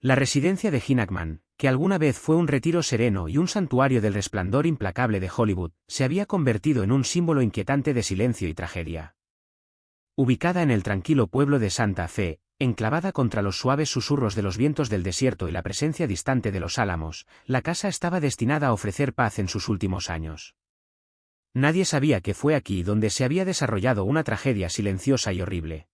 La residencia de Gene Hackman, que alguna vez fue un retiro sereno y un santuario del resplandor implacable de Hollywood, se había convertido en un símbolo inquietante de silencio y tragedia. Ubicada en el tranquilo pueblo de Santa Fe, enclavada contra los suaves susurros de los vientos del desierto y la presencia distante de los álamos, la casa estaba destinada a ofrecer paz en sus últimos años. Nadie sabía que fue aquí donde se había desarrollado una tragedia silenciosa y horrible.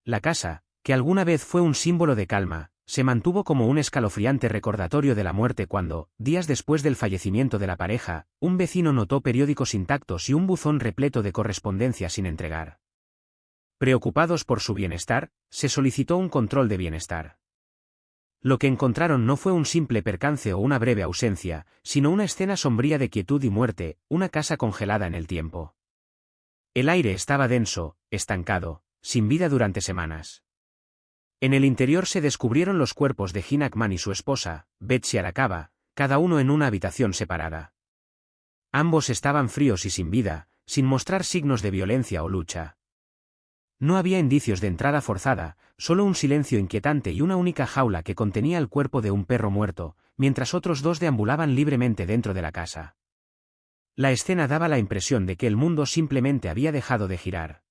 La casa, que alguna vez fue un símbolo de calma, se mantuvo como un escalofriante recordatorio de la muerte cuando, días después del fallecimiento de la pareja, un vecino notó periódicos intactos y un buzón repleto de correspondencia sin entregar. Preocupados por su bienestar, se solicitó un control de bienestar. Lo que encontraron no fue un simple percance o una breve ausencia, sino una escena sombría de quietud y muerte, una casa congelada en el tiempo. El aire estaba denso, estancado, sin vida durante semanas. En el interior se descubrieron los cuerpos de Gene Hackman y su esposa, Betsy Arakawa, cada uno en una habitación separada. Ambos estaban fríos y sin vida, sin mostrar signos de violencia o lucha. No había indicios de entrada forzada, solo un silencio inquietante y una única jaula que contenía el cuerpo de un perro muerto, mientras otros dos deambulaban libremente dentro de la casa. La escena daba la impresión de que el mundo simplemente había dejado de girar.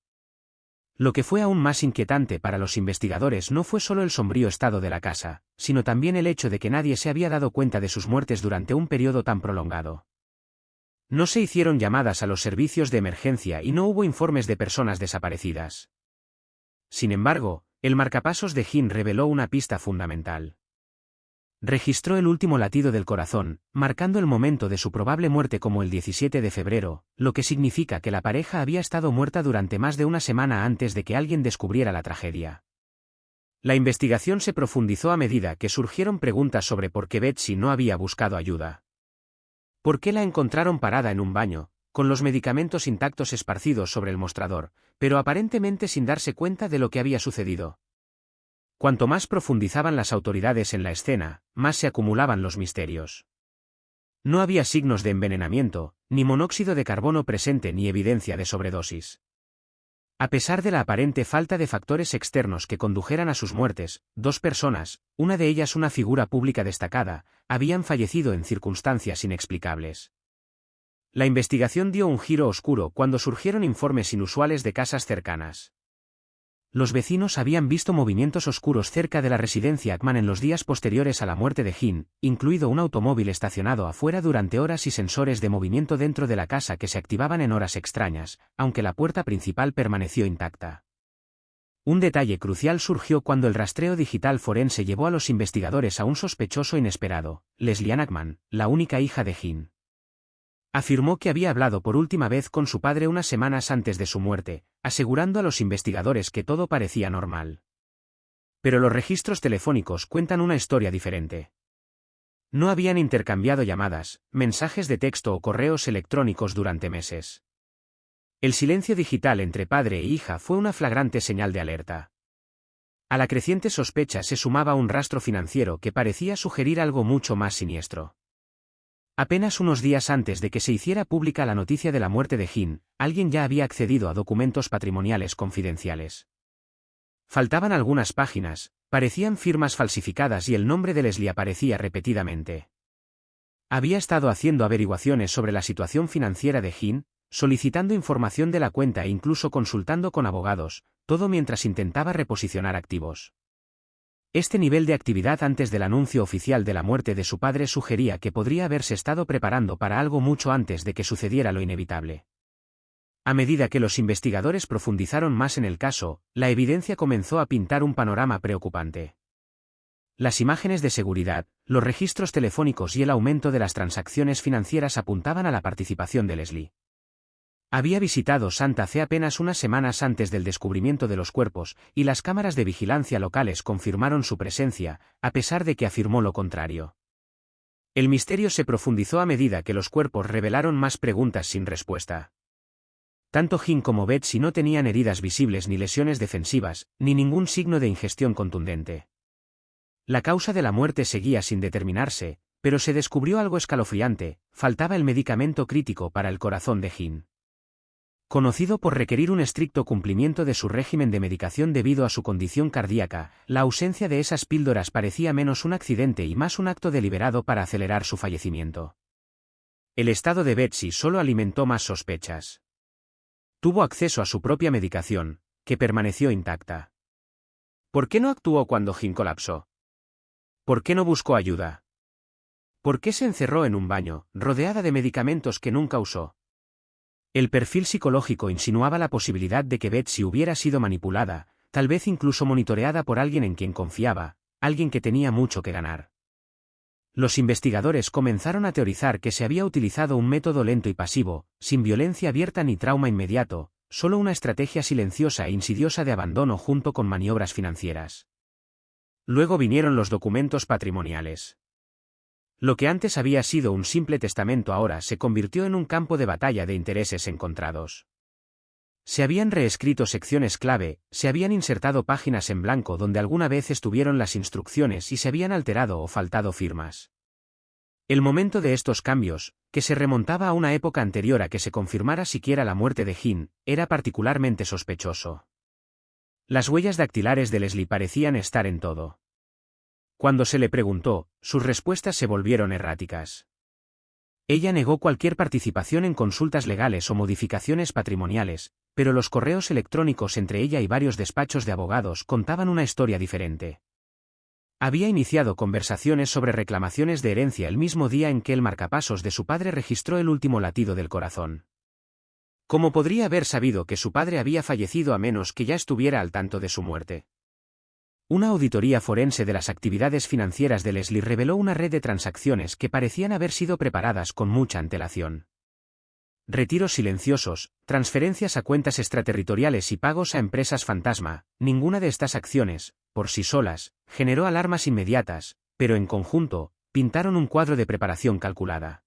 Lo que fue aún más inquietante para los investigadores no fue solo el sombrío estado de la casa, sino también el hecho de que nadie se había dado cuenta de sus muertes durante un periodo tan prolongado. No se hicieron llamadas a los servicios de emergencia y no hubo informes de personas desaparecidas. Sin embargo, el marcapasos de Gene reveló una pista fundamental. Registró el último latido del corazón, marcando el momento de su probable muerte como el 17 de febrero, lo que significa que la pareja había estado muerta durante más de una semana antes de que alguien descubriera la tragedia. La investigación se profundizó a medida que surgieron preguntas sobre por qué Betsy no había buscado ayuda. ¿Por qué la encontraron parada en un baño, con los medicamentos intactos esparcidos sobre el mostrador, pero aparentemente sin darse cuenta de lo que había sucedido? Cuanto más profundizaban las autoridades en la escena, más se acumulaban los misterios. No había signos de envenenamiento, ni monóxido de carbono presente ni evidencia de sobredosis. A pesar de la aparente falta de factores externos que condujeran a sus muertes, dos personas, una de ellas una figura pública destacada, habían fallecido en circunstancias inexplicables. La investigación dio un giro oscuro cuando surgieron informes inusuales de casas cercanas. Los vecinos habían visto movimientos oscuros cerca de la residencia Hackman en los días posteriores a la muerte de Gene, incluido un automóvil estacionado afuera durante horas y sensores de movimiento dentro de la casa que se activaban en horas extrañas, aunque la puerta principal permaneció intacta. Un detalle crucial surgió cuando el rastreo digital forense llevó a los investigadores a un sospechoso inesperado, Leslie Ann Hackman, la única hija de Gene. Afirmó que había hablado por última vez con su padre unas semanas antes de su muerte, asegurando a los investigadores que todo parecía normal. Pero los registros telefónicos cuentan una historia diferente. No habían intercambiado llamadas, mensajes de texto o correos electrónicos durante meses. El silencio digital entre padre e hija fue una flagrante señal de alerta. A la creciente sospecha se sumaba un rastro financiero que parecía sugerir algo mucho más siniestro. Apenas unos días antes de que se hiciera pública la noticia de la muerte de Gene, alguien ya había accedido a documentos patrimoniales confidenciales. Faltaban algunas páginas, parecían firmas falsificadas y el nombre de Leslie aparecía repetidamente. Había estado haciendo averiguaciones sobre la situación financiera de Gene, solicitando información de la cuenta e incluso consultando con abogados, todo mientras intentaba reposicionar activos. Este nivel de actividad antes del anuncio oficial de la muerte de su padre sugería que podría haberse estado preparando para algo mucho antes de que sucediera lo inevitable. A medida que los investigadores profundizaron más en el caso, la evidencia comenzó a pintar un panorama preocupante. Las imágenes de seguridad, los registros telefónicos y el aumento de las transacciones financieras apuntaban a la participación de Leslie. Había visitado Santa Fe apenas unas semanas antes del descubrimiento de los cuerpos, y las cámaras de vigilancia locales confirmaron su presencia, a pesar de que afirmó lo contrario. El misterio se profundizó a medida que los cuerpos revelaron más preguntas sin respuesta. Tanto Gene como Betsy no tenían heridas visibles ni lesiones defensivas, ni ningún signo de ingestión contundente. La causa de la muerte seguía sin determinarse, pero se descubrió algo escalofriante: faltaba el medicamento crítico para el corazón de Gene. Conocido por requerir un estricto cumplimiento de su régimen de medicación debido a su condición cardíaca, la ausencia de esas píldoras parecía menos un accidente y más un acto deliberado para acelerar su fallecimiento. El estado de Betsy solo alimentó más sospechas. Tuvo acceso a su propia medicación, que permaneció intacta. ¿Por qué no actuó cuando Jim colapsó? ¿Por qué no buscó ayuda? ¿Por qué se encerró en un baño, rodeada de medicamentos que nunca usó? El perfil psicológico insinuaba la posibilidad de que Betsy hubiera sido manipulada, tal vez incluso monitoreada por alguien en quien confiaba, alguien que tenía mucho que ganar. Los investigadores comenzaron a teorizar que se había utilizado un método lento y pasivo, sin violencia abierta ni trauma inmediato, solo una estrategia silenciosa e insidiosa de abandono junto con maniobras financieras. Luego vinieron los documentos patrimoniales. Lo que antes había sido un simple testamento ahora se convirtió en un campo de batalla de intereses encontrados. Se habían reescrito secciones clave, se habían insertado páginas en blanco donde alguna vez estuvieron las instrucciones y se habían alterado o faltado firmas. El momento de estos cambios, que se remontaba a una época anterior a que se confirmara siquiera la muerte de Jim, era particularmente sospechoso. Las huellas dactilares de Leslie parecían estar en todo. Cuando se le preguntó, sus respuestas se volvieron erráticas. Ella negó cualquier participación en consultas legales o modificaciones patrimoniales, pero los correos electrónicos entre ella y varios despachos de abogados contaban una historia diferente. Había iniciado conversaciones sobre reclamaciones de herencia el mismo día en que el marcapasos de su padre registró el último latido del corazón. ¿Cómo podría haber sabido que su padre había fallecido a menos que ya estuviera al tanto de su muerte? Una auditoría forense de las actividades financieras de Leslie reveló una red de transacciones que parecían haber sido preparadas con mucha antelación. Retiros silenciosos, transferencias a cuentas extraterritoriales y pagos a empresas fantasma, ninguna de estas acciones, por sí solas, generó alarmas inmediatas, pero en conjunto, pintaron un cuadro de preparación calculada.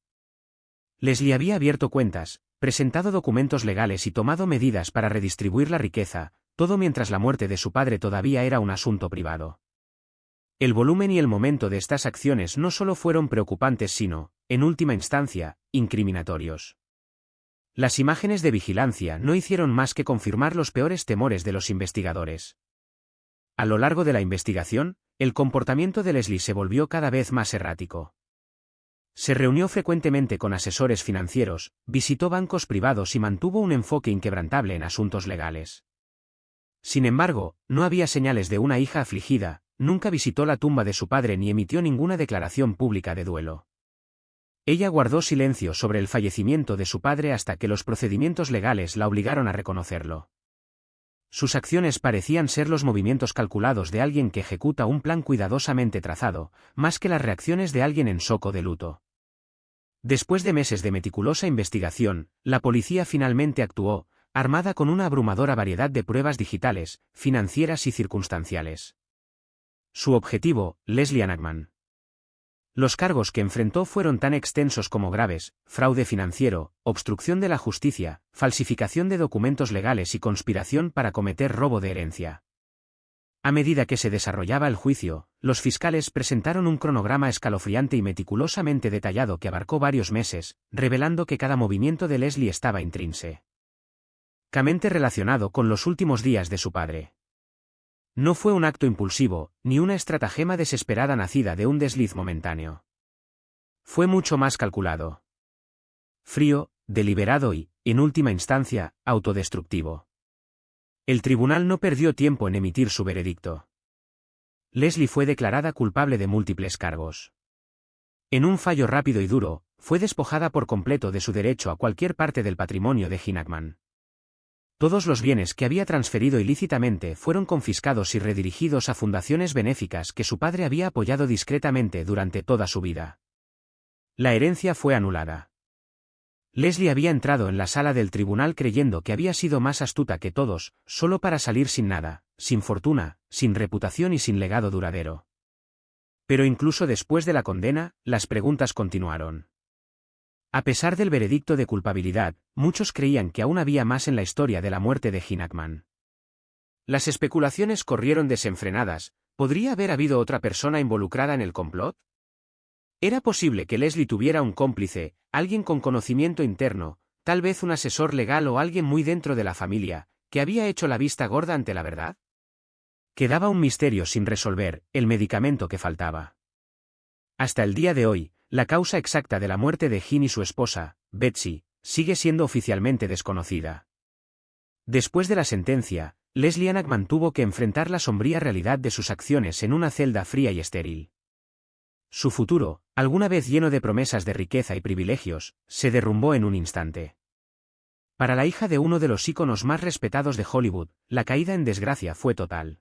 Leslie había abierto cuentas, presentado documentos legales y tomado medidas para redistribuir la riqueza, todo mientras la muerte de su padre todavía era un asunto privado. El volumen y el momento de estas acciones no solo fueron preocupantes sino, en última instancia, incriminatorios. Las imágenes de vigilancia no hicieron más que confirmar los peores temores de los investigadores. A lo largo de la investigación, el comportamiento de Leslie se volvió cada vez más errático. Se reunió frecuentemente con asesores financieros, visitó bancos privados y mantuvo un enfoque inquebrantable en asuntos legales. Sin embargo, no había señales de una hija afligida, nunca visitó la tumba de su padre ni emitió ninguna declaración pública de duelo. Ella guardó silencio sobre el fallecimiento de su padre hasta que los procedimientos legales la obligaron a reconocerlo. Sus acciones parecían ser los movimientos calculados de alguien que ejecuta un plan cuidadosamente trazado, más que las reacciones de alguien en shock de luto. Después de meses de meticulosa investigación, la policía finalmente actuó, armada con una abrumadora variedad de pruebas digitales, financieras y circunstanciales. Su objetivo, Leslie Anagman. Los cargos que enfrentó fueron tan extensos como graves: fraude financiero, obstrucción de la justicia, falsificación de documentos legales y conspiración para cometer robo de herencia. A medida que se desarrollaba el juicio, los fiscales presentaron un cronograma escalofriante y meticulosamente detallado que abarcó varios meses, revelando que cada movimiento de Leslie estaba intrínsecamente relacionado con los últimos días de su padre. No fue un acto impulsivo, ni una estratagema desesperada nacida de un desliz momentáneo. Fue mucho más calculado. Frío, deliberado y, en última instancia, autodestructivo. El tribunal no perdió tiempo en emitir su veredicto. Leslie fue declarada culpable de múltiples cargos. En un fallo rápido y duro, fue despojada por completo de su derecho a cualquier parte del patrimonio de Jim Anagman. Todos los bienes que había transferido ilícitamente fueron confiscados y redirigidos a fundaciones benéficas que su padre había apoyado discretamente durante toda su vida. La herencia fue anulada. Leslie había entrado en la sala del tribunal creyendo que había sido más astuta que todos, solo para salir sin nada, sin fortuna, sin reputación y sin legado duradero. Pero incluso después de la condena, las preguntas continuaron. A pesar del veredicto de culpabilidad, muchos creían que aún había más en la historia de la muerte de Jim Anagman. Las especulaciones corrieron desenfrenadas. ¿Podría haber habido otra persona involucrada en el complot? ¿Era posible que Leslie tuviera un cómplice, alguien con conocimiento interno, tal vez un asesor legal o alguien muy dentro de la familia, que había hecho la vista gorda ante la verdad? Quedaba un misterio sin resolver, el medicamento que faltaba. Hasta el día de hoy, la causa exacta de la muerte de Gin y su esposa, Betsy, sigue siendo oficialmente desconocida. Después de la sentencia, Leslie Ann Ackman tuvo que enfrentar la sombría realidad de sus acciones en una celda fría y estéril. Su futuro, alguna vez lleno de promesas de riqueza y privilegios, se derrumbó en un instante. Para la hija de uno de los íconos más respetados de Hollywood, la caída en desgracia fue total.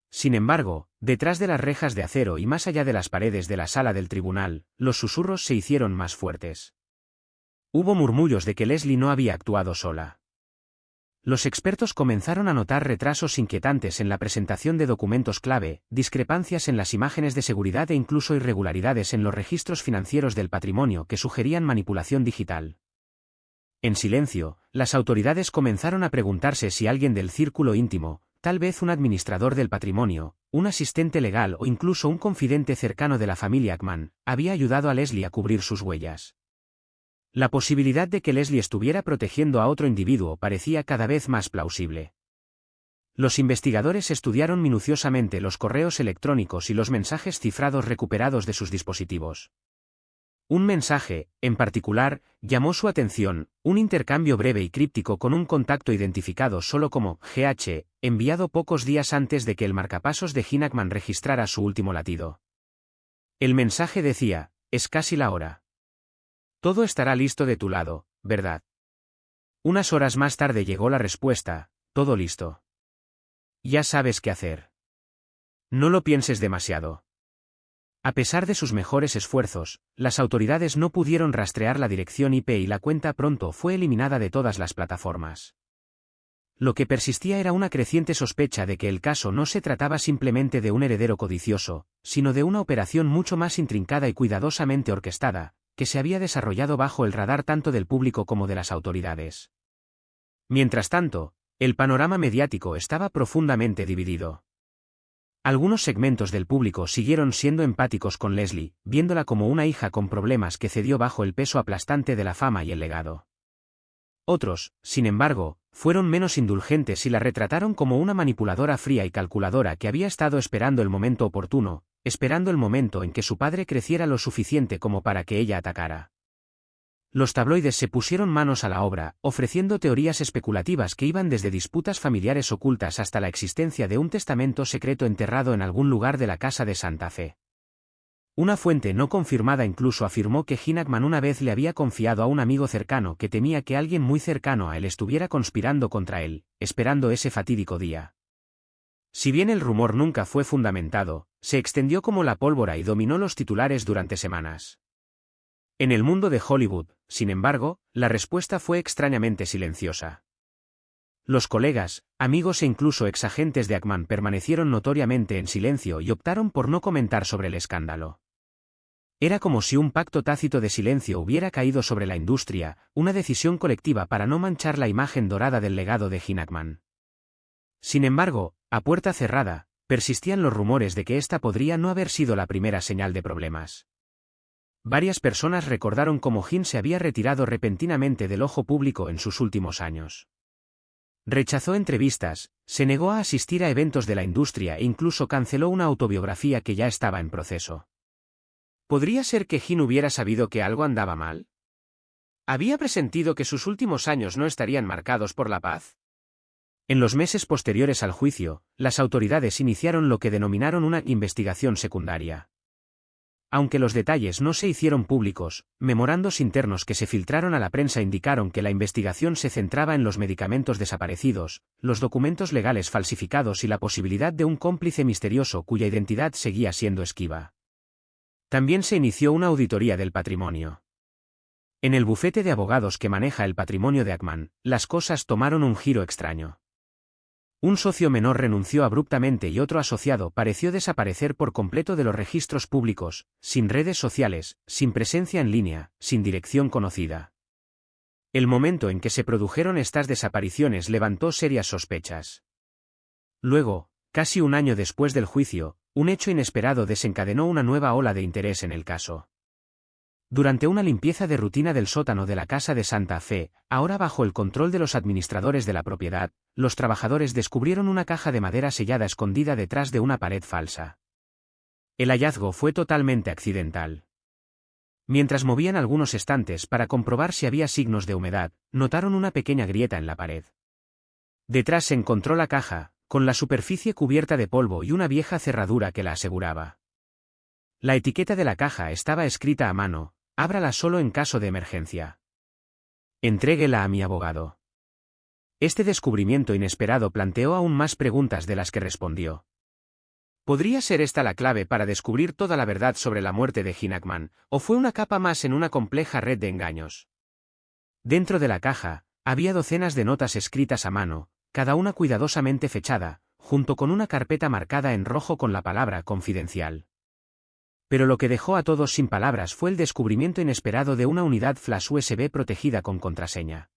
Sin embargo, detrás de las rejas de acero y más allá de las paredes de la sala del tribunal, los susurros se hicieron más fuertes. Hubo murmullos de que Leslie no había actuado sola. Los expertos comenzaron a notar retrasos inquietantes en la presentación de documentos clave, discrepancias en las imágenes de seguridad e incluso irregularidades en los registros financieros del patrimonio que sugerían manipulación digital. En silencio, las autoridades comenzaron a preguntarse si alguien del círculo íntimo, tal vez un administrador del patrimonio, un asistente legal o incluso un confidente cercano de la familia Ackman, había ayudado a Leslie a cubrir sus huellas. La posibilidad de que Leslie estuviera protegiendo a otro individuo parecía cada vez más plausible. Los investigadores estudiaron minuciosamente los correos electrónicos y los mensajes cifrados recuperados de sus dispositivos. Un mensaje, en particular, llamó su atención, un intercambio breve y críptico con un contacto identificado solo como GH, enviado pocos días antes de que el marcapasos de Gin Ackman registrara su último latido. El mensaje decía: «Es casi la hora. Todo estará listo de tu lado, ¿verdad?». Unas horas más tarde llegó la respuesta: «Todo listo. Ya sabes qué hacer. No lo pienses demasiado». A pesar de sus mejores esfuerzos, las autoridades no pudieron rastrear la dirección IP y la cuenta pronto fue eliminada de todas las plataformas. Lo que persistía era una creciente sospecha de que el caso no se trataba simplemente de un heredero codicioso, sino de una operación mucho más intrincada y cuidadosamente orquestada, que se había desarrollado bajo el radar tanto del público como de las autoridades. Mientras tanto, el panorama mediático estaba profundamente dividido. Algunos segmentos del público siguieron siendo empáticos con Leslie, viéndola como una hija con problemas que cedió bajo el peso aplastante de la fama y el legado. Otros, sin embargo, fueron menos indulgentes y la retrataron como una manipuladora fría y calculadora que había estado esperando el momento oportuno, esperando el momento en que su padre creciera lo suficiente como para que ella atacara. Los tabloides se pusieron manos a la obra, ofreciendo teorías especulativas que iban desde disputas familiares ocultas hasta la existencia de un testamento secreto enterrado en algún lugar de la casa de Santa Fe. Una fuente no confirmada incluso afirmó que Gin Ackman una vez le había confiado a un amigo cercano que temía que alguien muy cercano a él estuviera conspirando contra él, esperando ese fatídico día. Si bien el rumor nunca fue fundamentado, se extendió como la pólvora y dominó los titulares durante semanas. En el mundo de Hollywood, sin embargo, la respuesta fue extrañamente silenciosa. Los colegas, amigos e incluso exagentes de Ackman permanecieron notoriamente en silencio y optaron por no comentar sobre el escándalo. Era como si un pacto tácito de silencio hubiera caído sobre la industria, una decisión colectiva para no manchar la imagen dorada del legado de Gin Ackman. Sin embargo, a puerta cerrada, persistían los rumores de que esta podría no haber sido la primera señal de problemas. Varias personas recordaron cómo Gin se había retirado repentinamente del ojo público en sus últimos años. Rechazó entrevistas, se negó a asistir a eventos de la industria e incluso canceló una autobiografía que ya estaba en proceso. ¿Podría ser que Gin hubiera sabido que algo andaba mal? ¿Había presentido que sus últimos años no estarían marcados por la paz? En los meses posteriores al juicio, las autoridades iniciaron lo que denominaron una investigación secundaria. Aunque los detalles no se hicieron públicos, memorandos internos que se filtraron a la prensa indicaron que la investigación se centraba en los medicamentos desaparecidos, los documentos legales falsificados y la posibilidad de un cómplice misterioso cuya identidad seguía siendo esquiva. También se inició una auditoría del patrimonio. En el bufete de abogados que maneja el patrimonio de Ackman, las cosas tomaron un giro extraño. Un socio menor renunció abruptamente y otro asociado pareció desaparecer por completo de los registros públicos, sin redes sociales, sin presencia en línea, sin dirección conocida. El momento en que se produjeron estas desapariciones levantó serias sospechas. Luego, casi un año después del juicio, un hecho inesperado desencadenó una nueva ola de interés en el caso. Durante una limpieza de rutina del sótano de la casa de Santa Fe, ahora bajo el control de los administradores de la propiedad, los trabajadores descubrieron una caja de madera sellada escondida detrás de una pared falsa. El hallazgo fue totalmente accidental. Mientras movían algunos estantes para comprobar si había signos de humedad, notaron una pequeña grieta en la pared. Detrás se encontró la caja, con la superficie cubierta de polvo y una vieja cerradura que la aseguraba. La etiqueta de la caja estaba escrita a mano: ábrala solo en caso de emergencia. Entréguela a mi abogado. Este descubrimiento inesperado planteó aún más preguntas de las que respondió. ¿Podría ser esta la clave para descubrir toda la verdad sobre la muerte de Gene Hackman, o fue una capa más en una compleja red de engaños? Dentro de la caja, había docenas de notas escritas a mano, cada una cuidadosamente fechada, junto con una carpeta marcada en rojo con la palabra confidencial. Pero lo que dejó a todos sin palabras fue el descubrimiento inesperado de una unidad flash USB protegida con contraseña.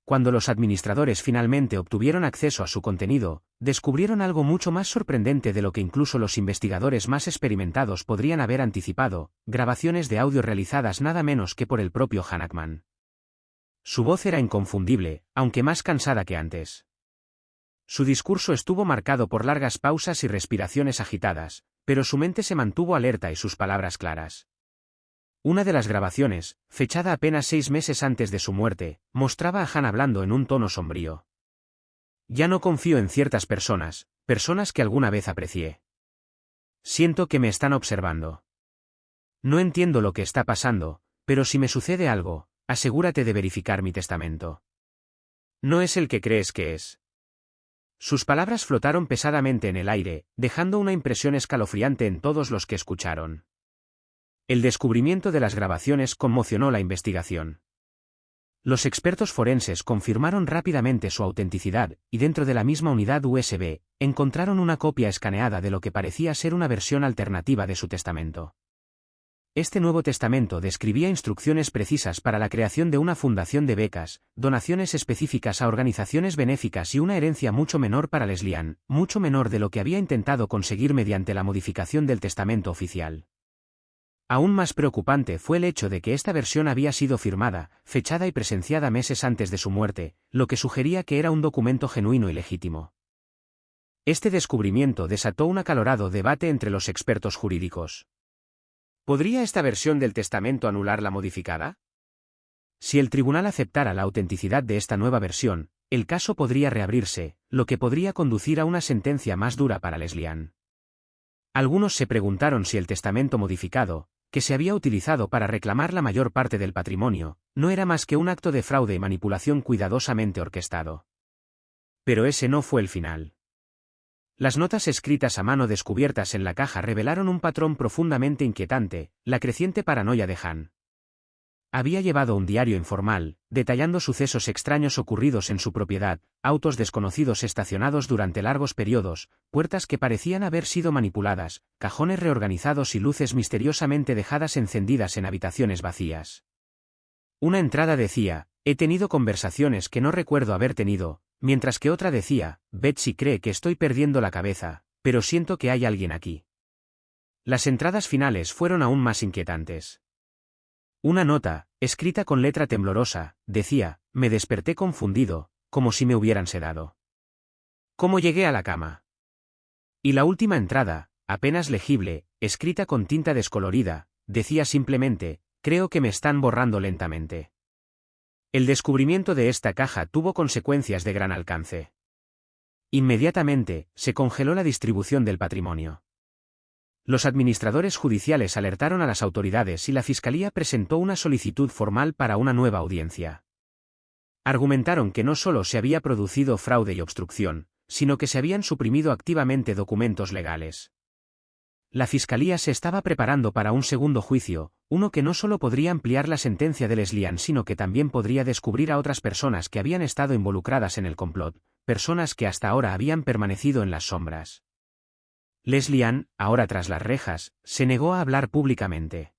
Cuando los administradores finalmente obtuvieron acceso a su contenido, descubrieron algo mucho más sorprendente de lo que incluso los investigadores más experimentados podrían haber anticipado: grabaciones de audio realizadas nada menos que por el propio Gene Hackman. Su voz era inconfundible, aunque más cansada que antes. Su discurso estuvo marcado por largas pausas y respiraciones agitadas, pero su mente se mantuvo alerta y sus palabras claras. Una de las grabaciones, fechada apenas 6 meses antes de su muerte, mostraba a Han hablando en un tono sombrío. Ya no confío en ciertas personas que alguna vez aprecié. Siento que me están observando. No entiendo lo que está pasando, pero si me sucede algo, asegúrate de verificar mi testamento. No es el que crees que es. Sus palabras flotaron pesadamente en el aire, dejando una impresión escalofriante en todos los que escucharon. El descubrimiento de las grabaciones conmocionó la investigación. Los expertos forenses confirmaron rápidamente su autenticidad, y dentro de la misma unidad USB, encontraron una copia escaneada de lo que parecía ser una versión alternativa de su testamento. Este nuevo testamento describía instrucciones precisas para la creación de una fundación de becas, donaciones específicas a organizaciones benéficas y una herencia mucho menor para Leslie Ann, mucho menor de lo que había intentado conseguir mediante la modificación del testamento oficial. Aún más preocupante fue el hecho de que esta versión había sido firmada, fechada y presenciada meses antes de su muerte, lo que sugería que era un documento genuino y legítimo. Este descubrimiento desató un acalorado debate entre los expertos jurídicos. ¿Podría esta versión del testamento anular la modificada? Si el tribunal aceptara la autenticidad de esta nueva versión, el caso podría reabrirse, lo que podría conducir a una sentencia más dura para Leslie Ann. Algunos se preguntaron si el testamento modificado, que se había utilizado para reclamar la mayor parte del patrimonio, no era más que un acto de fraude y manipulación cuidadosamente orquestado. Pero ese no fue el final. Las notas escritas a mano descubiertas en la caja revelaron un patrón profundamente inquietante: la creciente paranoia de Han. Había llevado un diario informal, detallando sucesos extraños ocurridos en su propiedad, autos desconocidos estacionados durante largos periodos, puertas que parecían haber sido manipuladas, cajones reorganizados y luces misteriosamente dejadas encendidas en habitaciones vacías. Una entrada decía: he tenido conversaciones que no recuerdo haber tenido, mientras que otra decía: Betsy cree que estoy perdiendo la cabeza, pero siento que hay alguien aquí. Las entradas finales fueron aún más inquietantes. Una nota, escrita con letra temblorosa, decía: me desperté confundido, como si me hubieran sedado. ¿Cómo llegué a la cama? Y la última entrada, apenas legible, escrita con tinta descolorida, decía simplemente: creo que me están borrando lentamente. El descubrimiento de esta caja tuvo consecuencias de gran alcance. Inmediatamente, se congeló la distribución del patrimonio. Los administradores judiciales alertaron a las autoridades y la Fiscalía presentó una solicitud formal para una nueva audiencia. Argumentaron que no solo se había producido fraude y obstrucción, sino que se habían suprimido activamente documentos legales. La Fiscalía se estaba preparando para un segundo juicio, uno que no solo podría ampliar la sentencia de Leslie Ann, sino que también podría descubrir a otras personas que habían estado involucradas en el complot, personas que hasta ahora habían permanecido en las sombras. Leslie Ann, ahora tras las rejas, se negó a hablar públicamente.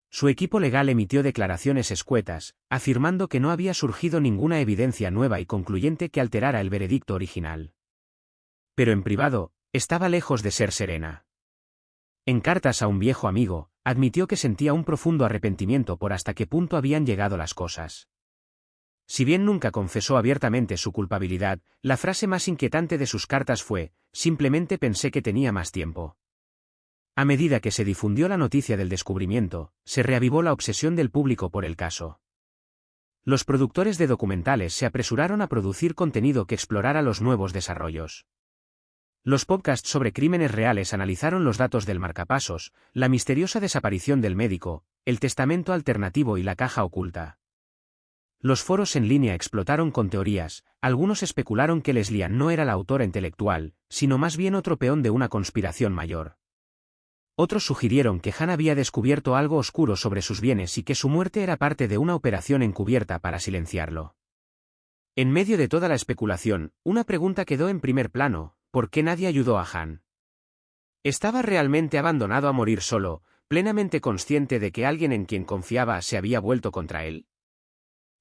Su equipo legal emitió declaraciones escuetas, afirmando que no había surgido ninguna evidencia nueva y concluyente que alterara el veredicto original. Pero en privado, estaba lejos de ser serena. En cartas a un viejo amigo, admitió que sentía un profundo arrepentimiento por hasta qué punto habían llegado las cosas. Si bien nunca confesó abiertamente su culpabilidad, la frase más inquietante de sus cartas fue: simplemente pensé que tenía más tiempo. A medida que se difundió la noticia del descubrimiento, se reavivó la obsesión del público por el caso. Los productores de documentales se apresuraron a producir contenido que explorara los nuevos desarrollos. Los podcasts sobre crímenes reales analizaron los datos del marcapasos, la misteriosa desaparición del médico, el testamento alternativo y la caja oculta. Los foros en línea explotaron con teorías. Algunos especularon que Leslie Ann no era la autora intelectual, sino más bien otro peón de una conspiración mayor. Otros sugirieron que Hannah había descubierto algo oscuro sobre sus bienes y que su muerte era parte de una operación encubierta para silenciarlo. En medio de toda la especulación, una pregunta quedó en primer plano: ¿por qué nadie ayudó a Han? ¿Estaba realmente abandonado a morir solo, plenamente consciente de que alguien en quien confiaba se había vuelto contra él?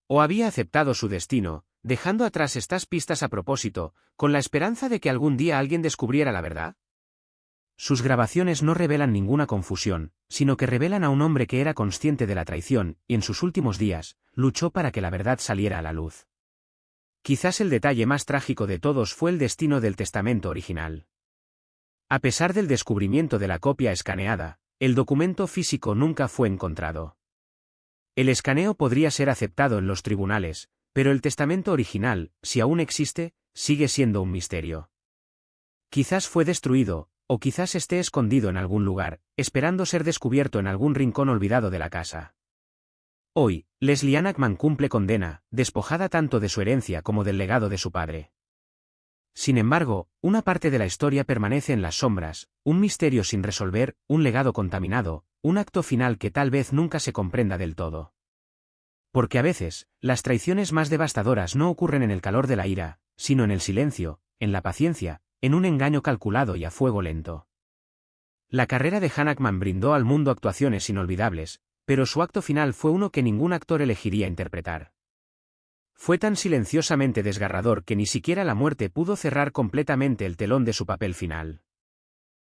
¿O había aceptado su destino, dejando atrás estas pistas a propósito, con la esperanza de que algún día alguien descubriera la verdad? Sus grabaciones no revelan ninguna confusión, sino que revelan a un hombre que era consciente de la traición, y en sus últimos días, luchó para que la verdad saliera a la luz. Quizás el detalle más trágico de todos fue el destino del testamento original. A pesar del descubrimiento de la copia escaneada, el documento físico nunca fue encontrado. El escaneo podría ser aceptado en los tribunales, pero el testamento original, si aún existe, sigue siendo un misterio. Quizás fue destruido, o quizás esté escondido en algún lugar, esperando ser descubierto en algún rincón olvidado de la casa. Hoy, Leslie Ann Ackman cumple condena, despojada tanto de su herencia como del legado de su padre. Sin embargo, una parte de la historia permanece en las sombras, un misterio sin resolver, un legado contaminado, un acto final que tal vez nunca se comprenda del todo. Porque a veces, las traiciones más devastadoras no ocurren en el calor de la ira, sino en el silencio, en la paciencia, en un engaño calculado y a fuego lento. La carrera de Hannah Ackman brindó al mundo actuaciones inolvidables, pero su acto final fue uno que ningún actor elegiría interpretar. Fue tan silenciosamente desgarrador que ni siquiera la muerte pudo cerrar completamente el telón de su papel final.